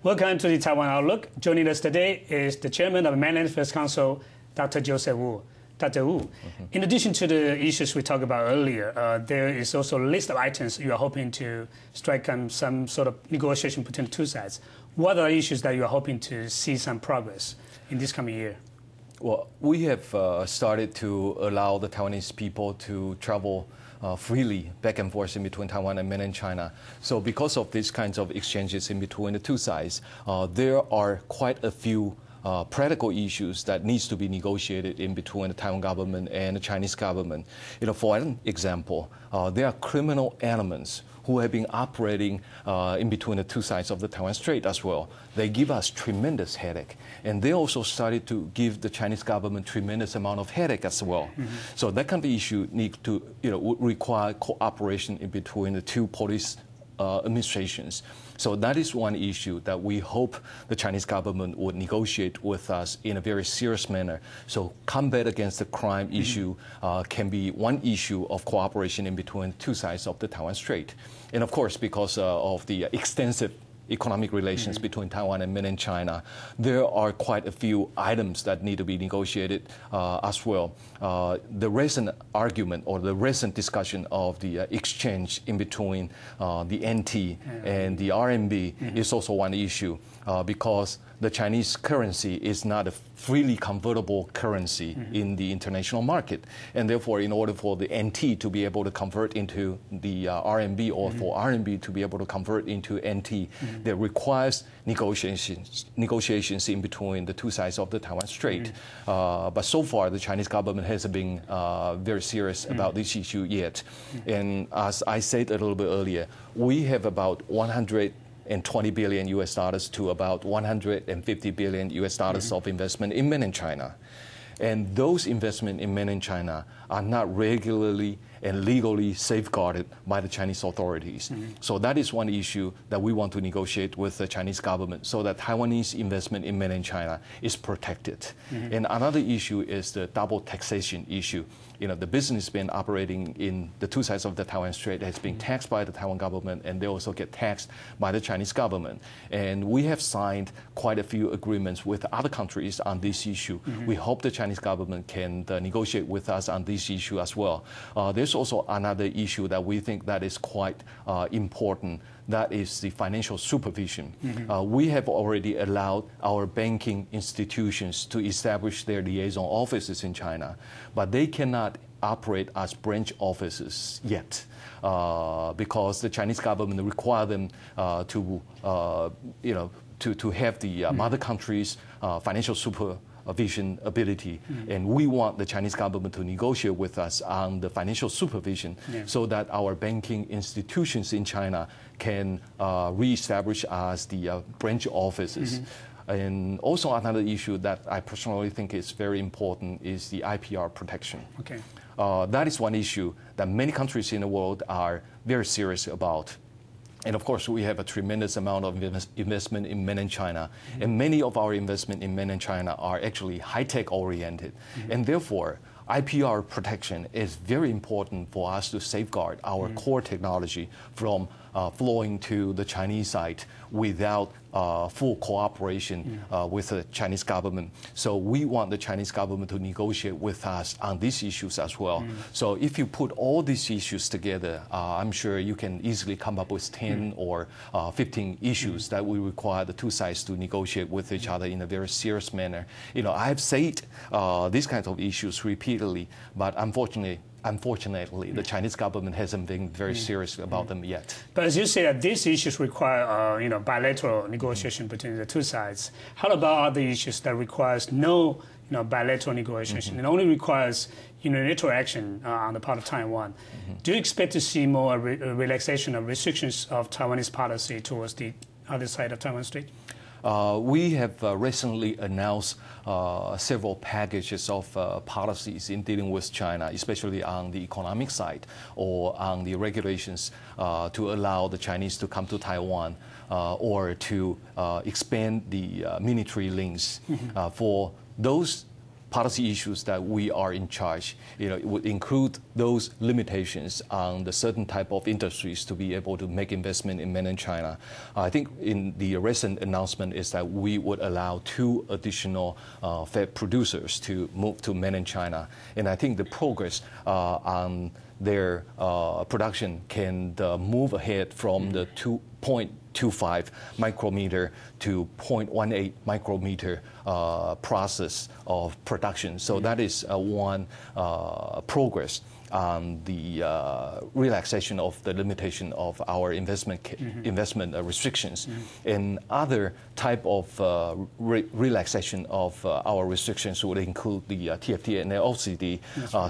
Welcome to the Taiwan Outlook. Joining us today is the chairman of the Mainland Affairs Council, Dr. Joseph Wu. Dr. Wu, in addition to the issues we talked about earlier, there is also a list of items you are hoping to strike some sort of negotiation between the two sides. What are issues that you are hoping to see some progress in this coming year? Well, we have started to allow the Taiwanese people to travel freely back and forth in between Taiwan and mainland China. So because of these kinds of exchanges in between the two sides, there are quite a few practical issues that needs to be negotiated in between the Taiwan government and the Chinese government. For an example, there are criminal elements who have been operating in between the two sides of the Taiwan Strait as well. They give us tremendous headache. And they also started to give the Chinese government tremendous amount of headache as well. So that kind of issue need to, would require cooperation in between the two police administrations. So that is one issue that we hope the Chinese government would negotiate with us in a very serious manner. So combat against the crime issue can be one issue of cooperation in between two sides of the Taiwan Strait. And of course, because of the extensive economic relations between Taiwan and mainland China, there are quite a few items that need to be negotiated as well. The recent argument or the recent discussion of the exchange in between the NT and the RMB is also one issue because the Chinese currency is not a freely convertible currency in the international market. And therefore, in order for the NT to be able to convert into the RMB or for RMB to be able to convert into NT, there requires negotiations in between the two sides of the Taiwan Strait. But so far, the Chinese government hasn't been very serious about this issue yet. And as I said a little bit earlier, we have about 120 billion US dollars to about 150 billion US dollars of investment in mainland China. And those investments in mainland China are not regularly and legally safeguarded by the Chinese authorities. So that is one issue that we want to negotiate with the Chinese government so that Taiwanese investment in mainland China is protected. And another issue is the double taxation issue. The businessmen operating in the two sides of the Taiwan Strait has been taxed by the Taiwan government, and they also get taxed by the Chinese government. And we have signed quite a few agreements with other countries on this issue. We hope the Chinese government can negotiate with us on this issue as well. There's also another issue that we think that is quite important. That is the financial supervision. We have already allowed our banking institutions to establish their liaison offices in China, but they cannot operate as branch offices yet because the Chinese government require them to have the mother country's financial supervision ability, and we want the Chinese government to negotiate with us on the financial supervision so that our banking institutions in China can reestablish as the branch offices. And also another issue that I personally think is very important is the Ipr Protection. That is one issue that many countries in the world are very serious about. And of course, we have a tremendous amount of investment in mainland China. And many of our investment in mainland China are actually high-tech oriented. And therefore, Ipr protection is very important for us to safeguard our core technology from flowing to the Chinese side without full cooperation with the Chinese government. So we want the Chinese government to negotiate with us on these issues as well. So if you put all these issues together, I'm sure you can easily come up with 10 or 15 issues that will require the two sides to negotiate with each other in a very serious manner. I've said these kinds of issues repeatedly, but unfortunately, the Chinese government hasn't been very serious about them yet. But as you say, these issues require, bilateral negotiation between the two sides. How about other issues that requires no, bilateral negotiation? It only requires unilateral action on the part of Taiwan. Do you expect to see more relaxation of restrictions of Taiwanese policy towards the other side of Taiwan Strait? We have recently announced several packages of policies in dealing with China, especially on the economic side or on the regulations to allow the Chinese to come to Taiwan or to expand the military links. For those policy issues that we are in charge, it would include those limitations on the certain type of industries to be able to make investment in mainland China. I think in the recent announcement is that we would allow 2 additional fab producers to move to mainland China. And I think the progress on their production can move ahead from the 2.25 micrometer to 0.18 micrometer process of production. So that is one progress on the relaxation of the limitation of our investment restrictions. And other type of relaxation of our restrictions would include the TFT and LCD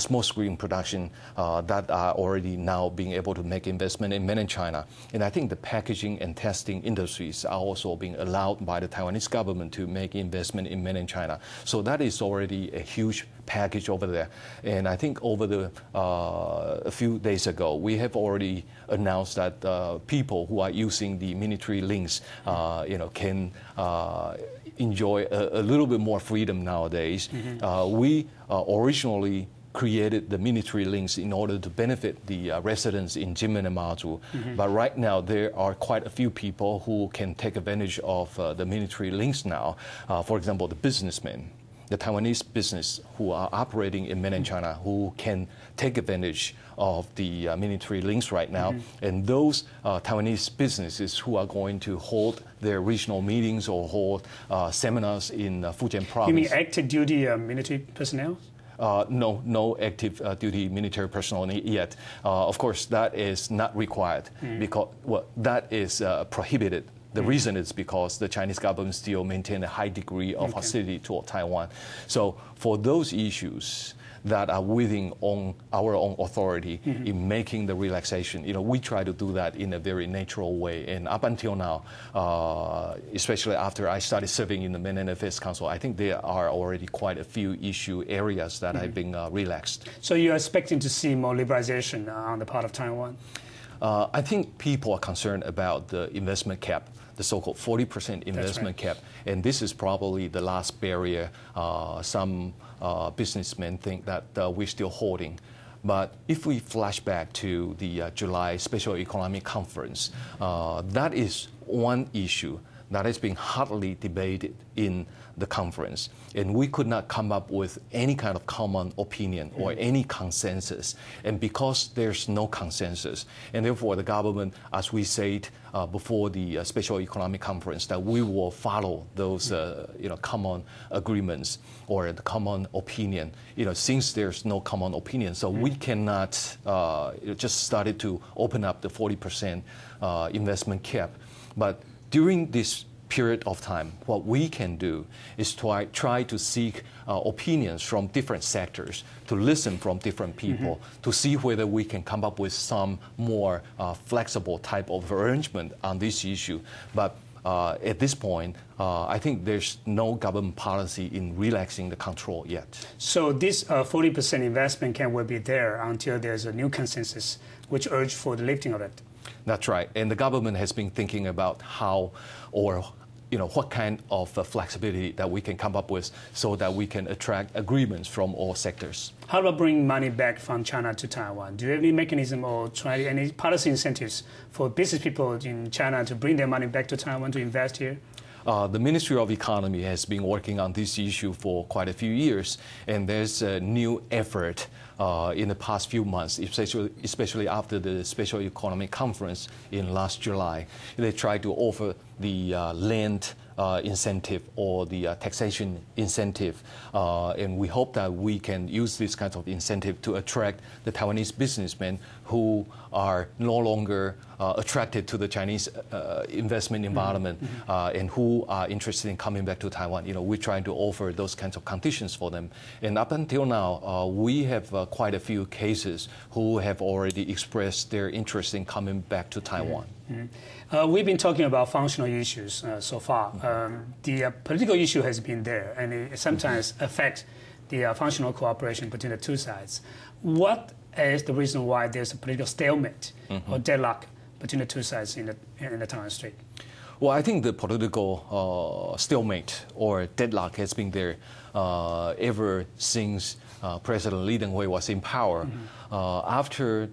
small screen production that are already now being able to make investment in mainland China. And I think the packaging and testing industries are also being allowed by the Taiwanese government to make investment in mainland China. So that is already a huge package over there. And I think over the a few days ago, we have already announced that people who are using the military links, can enjoy a little bit more freedom nowadays. We originally created the military links in order to benefit the residents in Jinmen and Mazu. But right now, there are quite a few people who can take advantage of the military links now. For example, the businessmen, the Taiwanese business who are operating in mainland China, who can take advantage of the military links right now. And those Taiwanese businesses who are going to hold their regional meetings or hold seminars in Fujian province. You mean active duty military personnel? No active duty military personnel yet. Of course, that is not required because that is prohibited. The reason is because the Chinese government still maintain a high degree of hostility toward Taiwan. So for those issues that are within our own authority in making the relaxation, we try to do that in a very natural way. And up until now, especially after I started serving in the Mainland Affairs Council, I think there are already quite a few issue areas that have been relaxed. So you're expecting to see more liberalization on the part of Taiwan? I think people are concerned about the investment cap, the so-called 40% investment cap. And this is probably the last barrier some businessmen think that we're still holding. But if we flash back to the July Special Economic Conference, that is one issue that has been hotly debated in the conference. And we could not come up with any kind of common opinion or any consensus. And because there's no consensus, and therefore the government, as we said before the Special Economic Conference, that we will follow those common agreements or the common opinion, since there's no common opinion. So we cannot just started to open up the 40% investment cap. But during this period of time, what we can do is try to seek opinions from different sectors, to listen from different people, to see whether we can come up with some more flexible type of arrangement on this issue. But at this point, I think there's no government policy in relaxing the control yet. So this 40% investment cap will be there until there's a new consensus which urge for the lifting of it. That's right. And the government has been thinking about how or what kind of flexibility that we can come up with so that we can attract agreements from all sectors. How about bring money back from China to Taiwan? Do you have any mechanism or try any policy incentives for business people in China to bring their money back to Taiwan to invest here? The Ministry of Economy has been working on this issue for quite a few years, and there's a new effort in the past few months, especially after the Special Economic Conference in last July. They tried to offer the land incentive or the taxation incentive, and we hope that we can use this kind of incentive to attract the Taiwanese businessmen who are no longer attracted to the Chinese investment environment and who are interested in coming back to Taiwan. We're trying to offer those kinds of conditions for them. And up until now, we have quite a few cases who have already expressed their interest in coming back to Taiwan. We've been talking about functional issues so far. The political issue has been there, and it sometimes affects the functional cooperation between the two sides. What is the reason why there's a political stalemate or deadlock between the two sides in the Taiwan Strait? Well, I think the political stalemate or deadlock has been there ever since President Lee Teng-hui was in power. After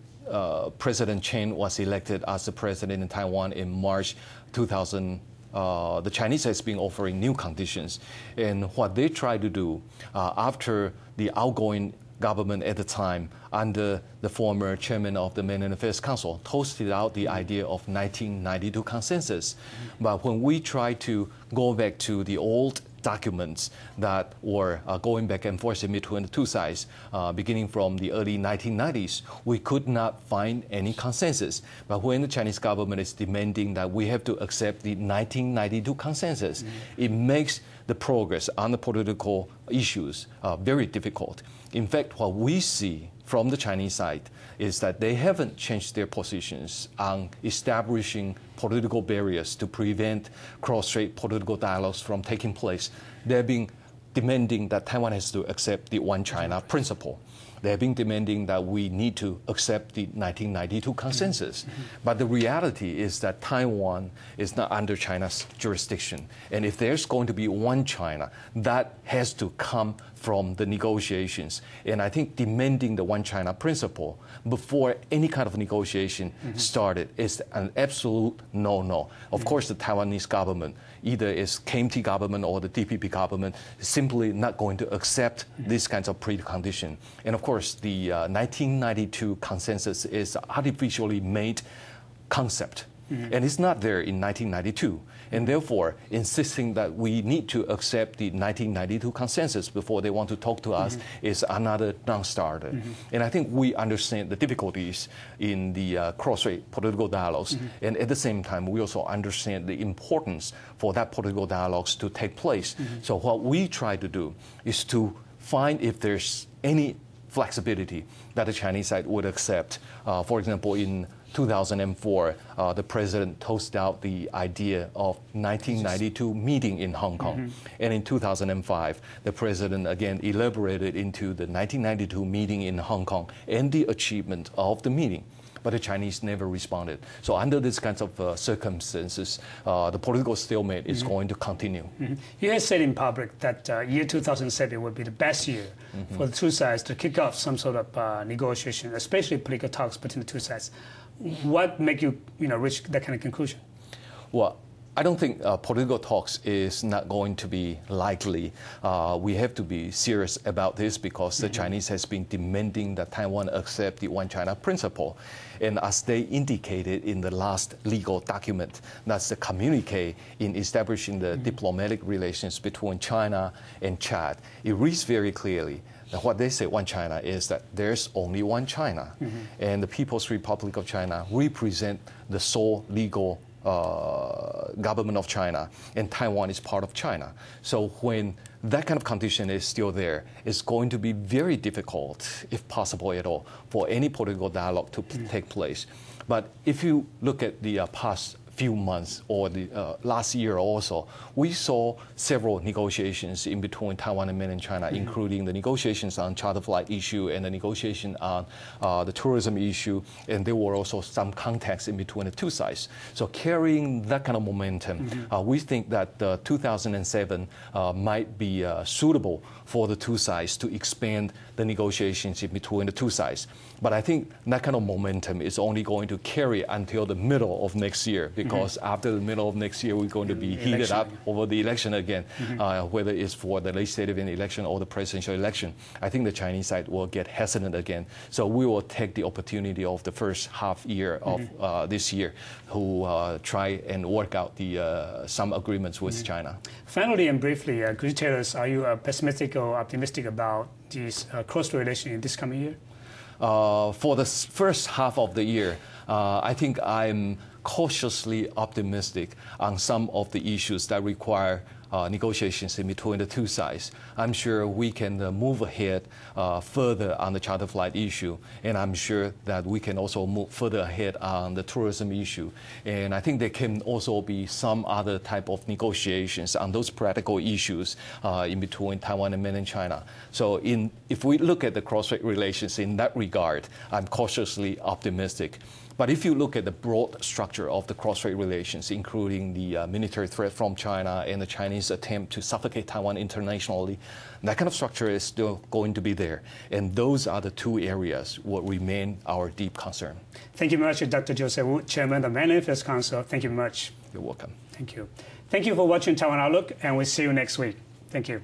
President Chen was elected as the president in Taiwan in March 2000, the Chinese has been offering new conditions. And what they tried to do after the outgoing government at the time, under the former chairman of the Mainland Affairs Council, toasted out the idea of 1992 consensus. But when we try to go back to the old documents that were going back and forth in between the two sides, beginning from the early 1990s, we could not find any consensus. But when the Chinese government is demanding that we have to accept the 1992 consensus, it makes the progress on the political issues very difficult. In fact, what we see from the Chinese side is that they haven't changed their positions on establishing political barriers to prevent cross-strait political dialogues from taking place. They've been demanding that Taiwan has to accept the One China principle. They've been demanding that we need to accept the 1992 consensus. But the reality is that Taiwan is not under China's jurisdiction. And if there's going to be one China, that has to come from the negotiations. And I think demanding the One China principle before any kind of negotiation started is an absolute no-no. Of course, the Taiwanese government, either is KMT government or the DPP government, is simply not going to accept these kinds of precondition. And of course, the 1992 consensus is artificially made concept. And it's not there in 1992. And therefore, insisting that we need to accept the 1992 consensus before they want to talk to us is another non-starter. And I think we understand the difficulties in the cross-strait political dialogues. And at the same time, we also understand the importance for that political dialogues to take place. So what we try to do is to find if there's any flexibility that the Chinese side would accept. For example, in 2004, the president toasted out the idea of 1992 meeting in Hong Kong. And in 2005, the president again elaborated into the 1992 meeting in Hong Kong and the achievement of the meeting. But the Chinese never responded. So under these kinds of circumstances, the political stalemate is going to continue. You have said in public that year 2007 would be the best year for the two sides to kick off some sort of negotiation, especially political talks between the two sides. What make you, reach that kind of conclusion? Well, I don't think political talks is not going to be likely. We have to be serious about this because the Chinese has been demanding that Taiwan accept the One China principle. And as they indicated in the last legal document, that's the communique in establishing the diplomatic relations between China and Chad, it reads very clearly that what they say, One China, is that there's only one China. And the People's Republic of China represent the sole legal government of China, and Taiwan is part of China. So when that kind of condition is still there, it's going to be very difficult, if possible at all, for any political dialogue to take place. But if you look at the past few months or the last year also, we saw several negotiations in between Taiwan and mainland China, including the negotiations on charter flight issue and the negotiation on the tourism issue, and there were also some contacts in between the two sides. So carrying that kind of momentum, we think that 2007 might be suitable for the two sides to expand the negotiations in between the two sides. But I think that kind of momentum is only going to carry until the middle of next year, because after the middle of next year, we're going to be heated up over the election again, whether it's for the legislative election or the presidential election. I think the Chinese side will get hesitant again. So we will take the opportunity of the first half year of this year to try and work out some agreements with China. Finally and briefly, could you tell us, are you pessimistic or optimistic about these cross-strait relations in this coming year? For the first half of the year, I think I'm cautiously optimistic on some of the issues that require negotiations in between the two sides, I'm sure we can move ahead further on the charter flight issue, and I'm sure that we can also move further ahead on the tourism issue. And I think there can also be some other type of negotiations on those practical issues in between Taiwan and mainland China. So if we look at the cross-strait relations in that regard, I'm cautiously optimistic. But if you look at the broad structure of the cross-strait relations, including the military threat from China and the Chinese attempt to suffocate Taiwan internationally, that kind of structure is still going to be there. And those are the two areas what remain our deep concern. Thank you very much, Dr. Joseph Wu, Chairman of the Mainland Affairs Council. Thank you very much. You're welcome. Thank you. Thank you for watching Taiwan Outlook, and we'll see you next week. Thank you.